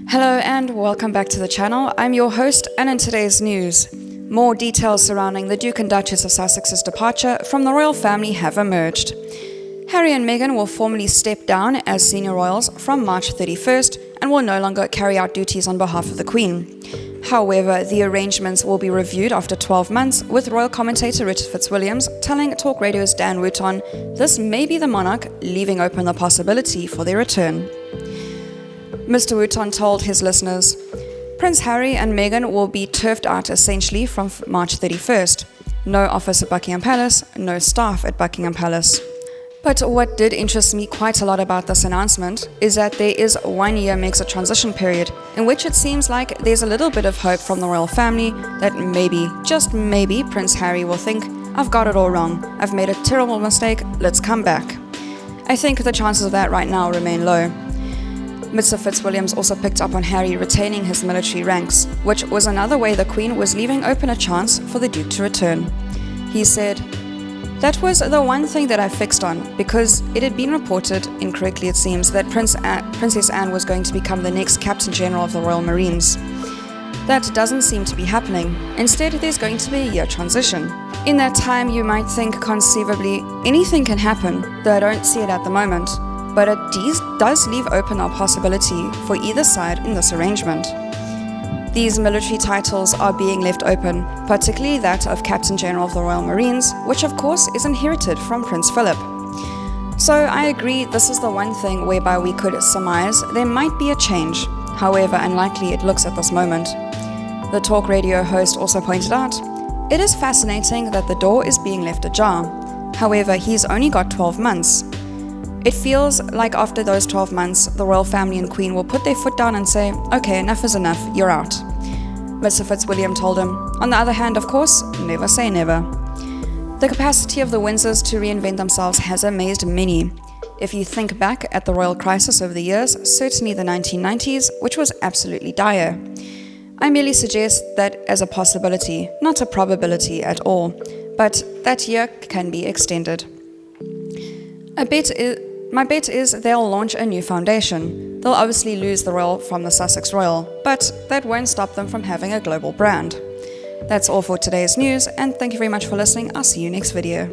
Hello and welcome back to the channel. I'm your host, and in today's news, more details surrounding the Duke and Duchess of Sussex's departure from the royal family have emerged. Harry and Meghan will formally step down as senior royals from March 31st and will no longer carry out duties on behalf of the Queen. However, the arrangements will be reviewed after 12 months, with royal commentator Richard Fitzwilliams telling Talk Radio's Dan Wooton this may be the monarch leaving open the possibility for their return. Mr. Wooton told his listeners, Prince Harry and Meghan will be turfed out essentially from March 31st. No office at Buckingham Palace, no staff at Buckingham Palace. But what did interest me quite a lot about this announcement is that there is 1 year Megxit transition period, in which it seems like there's a little bit of hope from the royal family that maybe, just maybe, Prince Harry will think, I've got it all wrong, I've made a terrible mistake, let's come back. I think the chances of that right now remain low. Mr. Fitzwilliams also picked up on Harry retaining his military ranks, which was another way the Queen was leaving open a chance for the Duke to return. He said, "That was the one thing that I fixed on, because it had been reported, incorrectly it seems, that Princess Anne was going to become the next Captain General of the Royal Marines. That doesn't seem to be happening. Instead, there's going to be a year transition. In that time, you might think conceivably anything can happen, though I don't see it at the moment. But it does leave open a possibility for either side in this arrangement. These military titles are being left open, particularly that of Captain General of the Royal Marines, which of course is inherited from Prince Philip. So I agree this is the one thing whereby we could surmise there might be a change, however unlikely it looks at this moment." The Talk Radio host also pointed out, "It is fascinating that the door is being left ajar. However, he's only got 12 months. It feels like after those 12 months, the royal family and Queen will put their foot down and say, okay, enough is enough, you're out." Mr. Fitzwilliam told him, "On the other hand, of course, never say never." The capacity of the Windsors to reinvent themselves has amazed many. If you think back at the royal crisis over the years, certainly the 1990s, which was absolutely dire. I merely suggest that as a possibility, not a probability at all, but that year can be extended. My bet is they'll launch a new foundation. They'll obviously lose the royal from the Sussex Royal, but that won't stop them from having a global brand. That's all for today's news, and thank you very much for listening. I'll see you next video.